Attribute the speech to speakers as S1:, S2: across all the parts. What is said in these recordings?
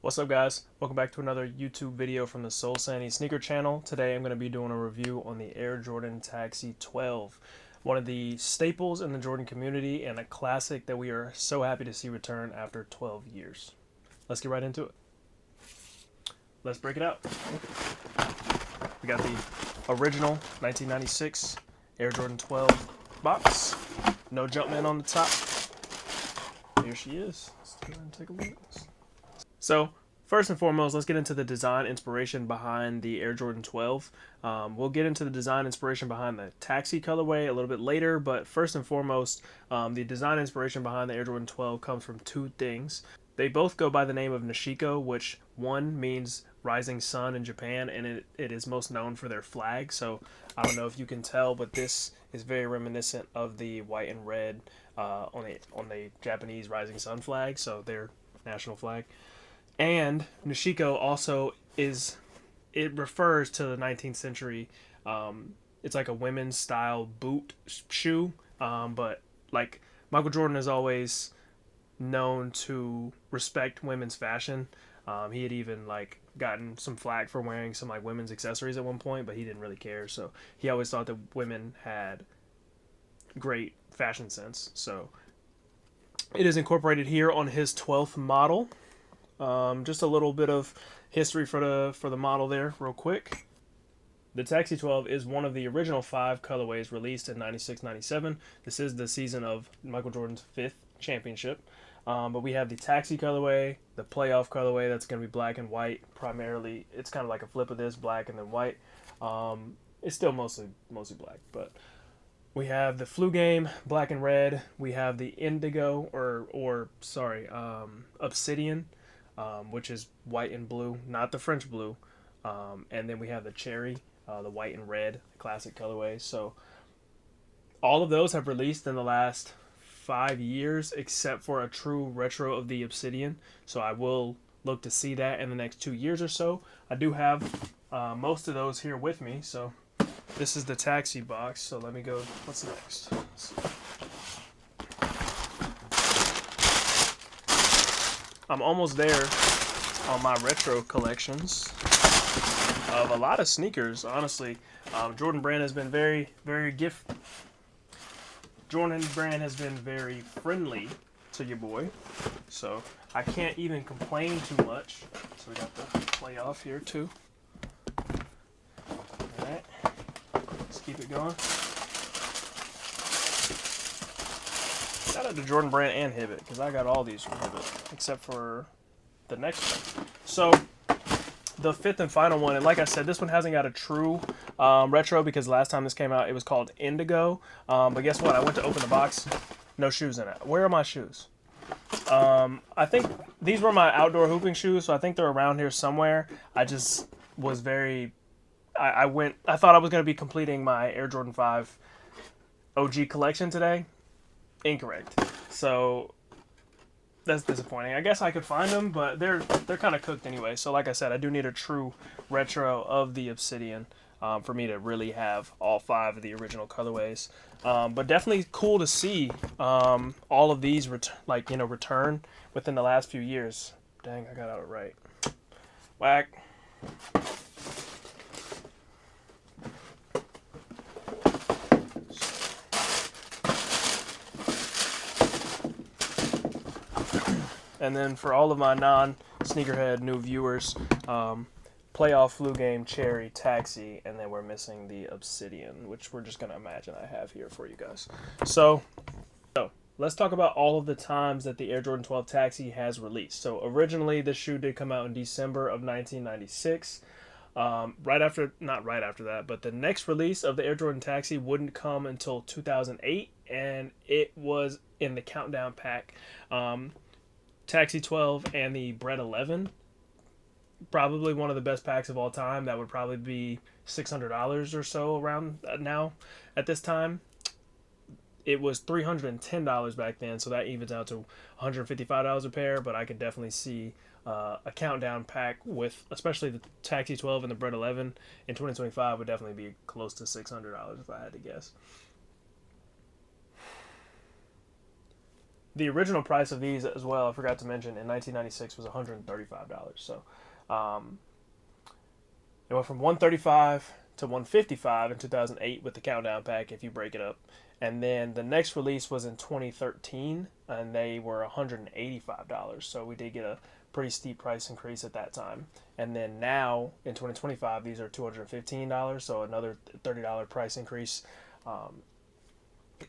S1: What's up, guys? Welcome back to another YouTube video from the Soul Sandy Sneaker channel. Today I'm going to be doing a review on the Air Jordan Taxi 12, one of the staples in the Jordan community and a classic that we are so happy to see return after 12 years. Let's get right into it. Let's break it out. We got the original 1996 Air Jordan 12 box. No Jumpman on the top. Here she is. Let's go ahead and take a look at this. So, first and foremost, let's get into the design inspiration behind the Air Jordan 12. We'll get into the design inspiration behind the Taxi colorway a little bit later, but first and foremost, the design inspiration behind the Air Jordan 12 comes from two things. They both go by the name of Nishiko, which one means rising sun in Japan, and it is most known for their flag. So, I don't know if you can tell, but this is very reminiscent of the white and red on the Japanese rising sun flag, so their national flag. And Nishiko also it refers to the 19th century. It's like a women's style boot shoe, but like Michael Jordan is always known to respect women's fashion. He had even like gotten some flack for wearing some like women's accessories at one point, but he didn't really care. So he always thought that women had great fashion sense. So it is incorporated here on his 12th model. Just a little bit of history for the model there, real quick. The Taxi 12 is one of the original 5 colorways released in 96-97. This is the season of Michael Jordan's 5th championship. But we have the Taxi colorway, the playoff colorway that's going to be black and white primarily. It's kind of like a flip of this, black and then white. It's still mostly black, but we have the flu game, black and red. We have the indigo obsidian, which is white and blue, not the French blue. And then we have the cherry, the white and red, classic colorway. So all of those have released in the last 5 years, except for a true retro of the obsidian. So I will look to see that in the next 2 years or so. I do have most of those here with me. So this is the Taxi box. So let me go. What's next? I'm almost there on my retro collections of a lot of sneakers, honestly. Jordan Brand has been very very friendly to your boy, so I can't even complain too much. So we got the playoff here too. All right, let's keep it going. Shout out to Jordan Brand and Hibbett, because I got all these from Hibbett, except for the next one. So, the 5th and final one, and like I said, this one hasn't got a true retro, because last time this came out, it was called Indigo. But guess what? I went to open the box, no shoes in it. Where are my shoes? I think these were my outdoor hooping shoes, so I think they're around here somewhere. I just was very... I thought I was going to be completing my Air Jordan 5 OG collection today. Incorrect. So that's disappointing. I guess I could find them, but they're kind of cooked anyway. So like I said, I do need a true retro of the obsidian for me to really have all 5 of the original colorways. But definitely cool to see all of these return within the last few years. Dang, I got it right. Whack. And then for all of my non-sneakerhead new viewers, playoff, flu game, cherry, taxi, and then we're missing the obsidian, which we're just going to imagine I have here for you guys. So let's talk about all of the times that the Air Jordan 12 Taxi has released. So originally, this shoe did come out in December of 1996. Not right after that, but the next release of the Air Jordan Taxi wouldn't come until 2008, and it was in the Countdown pack. Taxi 12 and the Bread 11, probably one of the best packs of all time. That would probably be $600 or so around now at this time. It was $310 back then, so that evens out to $155 a pair, but I could definitely see a Countdown pack with, especially the Taxi 12 and the Bread 11 in 2025 would definitely be close to $600 if I had to guess. The original price of these as well, I forgot to mention, in 1996 was $135. So it went from 135 to 155 in 2008 with the countdown pack if you break it up. And then the next release was in 2013 and they were $185. So we did get a pretty steep price increase at that time. And then now in 2025 these are $215, so another $30 price increase.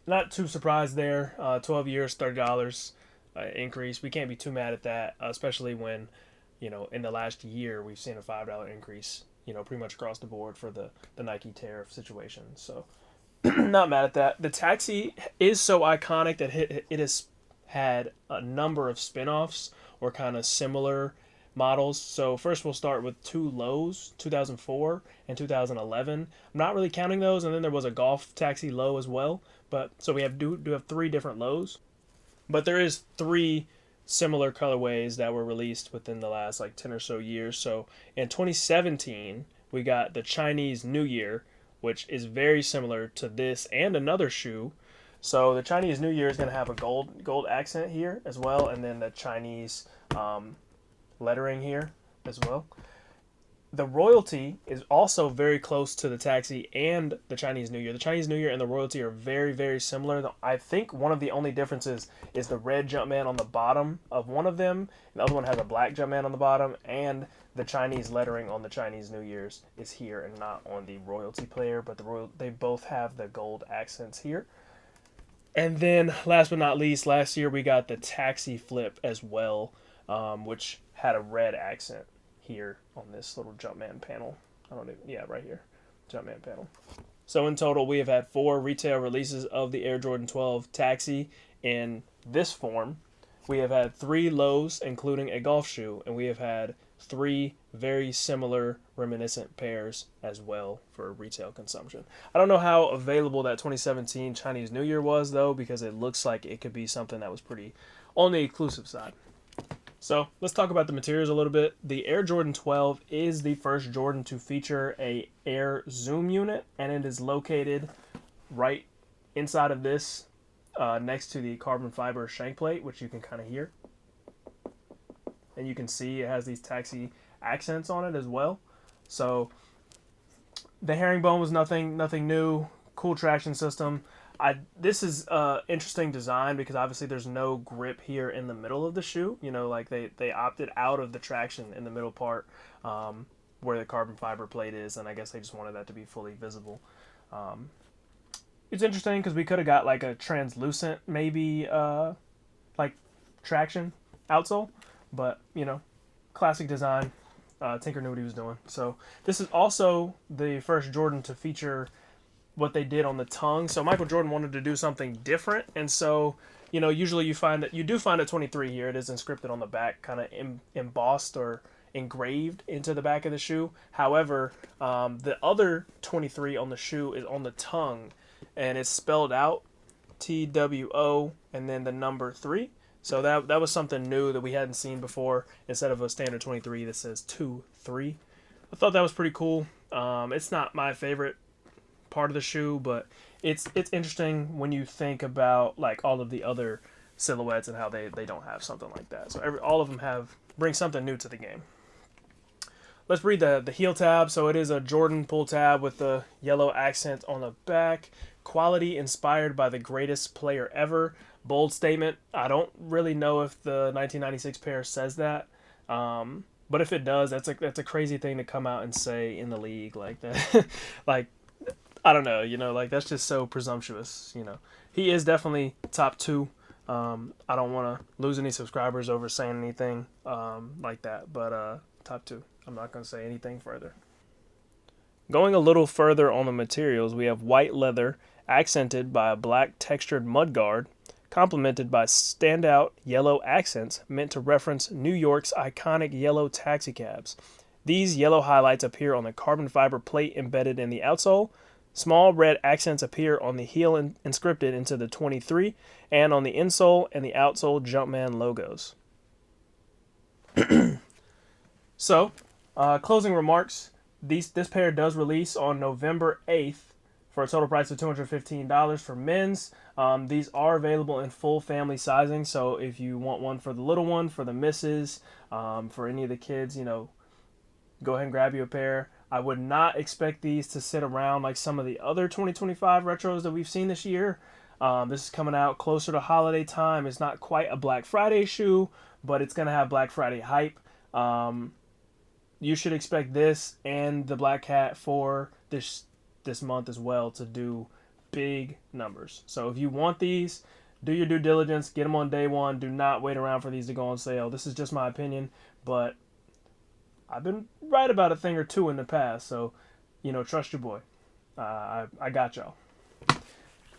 S1: Not too surprised there. 12 years, $30 increase. We can't be too mad at that, especially when, in the last year we've seen a $5 increase, pretty much across the board for the Nike tariff situation. So not mad at that. The taxi is so iconic that it has had a number of spin-offs or kind of similar models. So first we'll start with two lows, 2004 and 2011. I'm not really counting those, and then there was a golf taxi low as well. But so we do have three different lows, but there is three similar colorways that were released within the last like 10 or so years. So in 2017 we got the Chinese New Year, which is very similar to this and another shoe. So the Chinese New Year is going to have a gold accent here as well, and then the Chinese lettering here as well. The royalty is also very close to the taxi and the Chinese New Year. The Chinese New Year and the royalty are very, very similar. I think one of the only differences is the red Jumpman on the bottom of one of them. The other one has a black Jumpman on the bottom, and the Chinese lettering on the Chinese New Year's is here and not on the royalty player, but they both have the gold accents here. And then last but not least, last year we got the taxi flip as well, which had a red accent here on this little Jumpman panel. Right here, Jumpman panel. So in total, we have had 4 retail releases of the Air Jordan 12 Taxi in this form. We have had 3 lows, including a golf shoe, and we have had 3 very similar reminiscent pairs as well for retail consumption. I don't know how available that 2017 Chinese New Year was, though, because it looks like it could be something that was pretty on the exclusive side. So let's talk about the materials a little bit. The Air Jordan 12 is the first Jordan to feature a air zoom unit, and it is located right inside of this next to the carbon fiber shank plate, which you can kind of hear. And you can see it has these taxi accents on it as well. So the herringbone was nothing new. Cool traction system. This is interesting design because obviously there's no grip here in the middle of the shoe. Like they opted out of the traction in the middle part where the carbon fiber plate is, and I guess they just wanted that to be fully visible. It's interesting because we could have got like a translucent maybe like traction outsole, but classic design. Tinker knew what he was doing. So this is also the first Jordan to feature what they did on the tongue. So Michael Jordan wanted to do something different, and so usually you do find a 23 here. It is inscripted on the back, kind of embossed or engraved into the back of the shoe. However, the other 23 on the shoe is on the tongue, and it's spelled out TWO and then the number 3. So that was something new that we hadn't seen before. Instead of a standard 23 that says 2-3. I thought that was pretty cool. It's not my favorite part of the shoe, but it's interesting when you think about like all of the other silhouettes and how they don't have something like that. So all of them bring something new to the game. Let's read the heel tab. So it is a Jordan pull tab with the yellow accent on the back. Quality inspired by the greatest player ever. Bold statement. I don't really know if the 1996 pair says that. But if it does, that's a crazy thing to come out and say in the league like that. Like, I don't know, like that's just so presumptuous, He is definitely top 2. I don't want to lose any subscribers over saying anything like that, but top 2. I'm not going to say anything further. Going a little further on the materials, we have white leather accented by a black textured mudguard, complemented by standout yellow accents meant to reference New York's iconic yellow taxicabs. These yellow highlights appear on the carbon fiber plate embedded in the outsole. Small red accents appear on the heel inscripted into the 23 and on the insole and the outsole Jumpman logos. So, closing remarks. This pair does release on November 8th for a total price of $215 for men's. These are available in full family sizing, so if you want one for the little one, for the missus, for any of the kids, you know, go ahead and grab you a pair. I would not expect these to sit around like some of the other 2025 retros that we've seen this year. This is coming out closer to holiday time. It's not quite a Black Friday shoe, but it's going to have Black Friday hype. You should expect this and the Black Cat for this month as well to do big numbers. So if you want these, do your due diligence, get them on day one. Do not wait around for these to go on sale. This is just my opinion, but I've been right about a thing or two in the past, so, you know, trust your boy. I got y'all.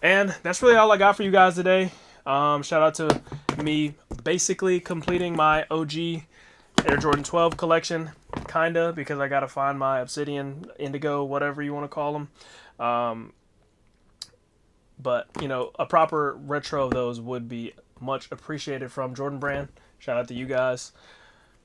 S1: And that's really all I got for you guys today. Shout out to me basically completing my OG Air Jordan 12 collection, kinda, because I gotta find my Obsidian, Indigo, whatever you want to call them. But, you know, a proper retro of those would be much appreciated from Jordan Brand. Shout out to you guys.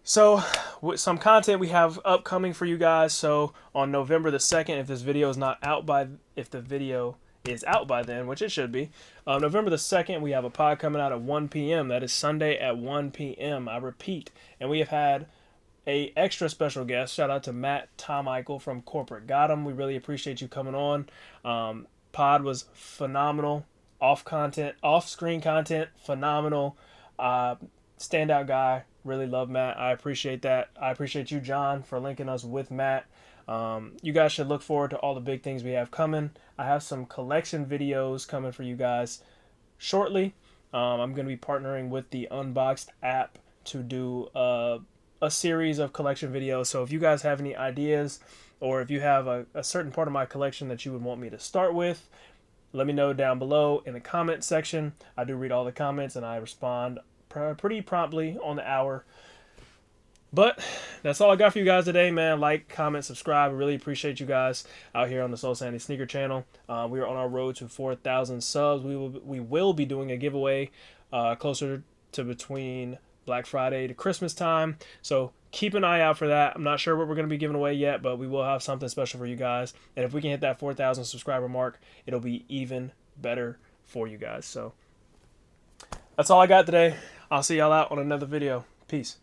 S1: So, with some content we have upcoming for you guys. So, on November the 2nd, if this video is not out by, if the video is out by then, which it should be, November the 2nd, we have a pod coming out at 1 p.m. That is Sunday at 1 p.m. I repeat. And we have had a extra special guest. Shout out to Matt Tomichael from Corporate Got 'em. We really appreciate you coming on. Pod was phenomenal. Off-screen content, phenomenal. Standout guy. Really love Matt. I appreciate that. I appreciate you, John, for linking us with Matt. You guys should look forward to all the big things we have coming. I have some collection videos coming for you guys shortly. I'm going to be partnering with the Unboxed app to do a series of collection videos. So if you guys have any ideas, or if you have a certain part of my collection that you would want me to start with, let me know down below in the comment section. I do read all the comments and I respond pretty promptly on the hour. But that's all I got for you guys today, man. Like, comment, subscribe. I really appreciate you guys out here on the Soul Sandy Sneaker channel. We are on our road to 4,000 subs. We will be doing a giveaway closer to between Black Friday to Christmas time. So keep an eye out for that. I'm not sure what we're going to be giving away yet, but we will have something special for you guys. And if we can hit that 4,000 subscriber mark, it'll be even better for you guys. So that's all I got today. I'll see y'all out on another video. Peace.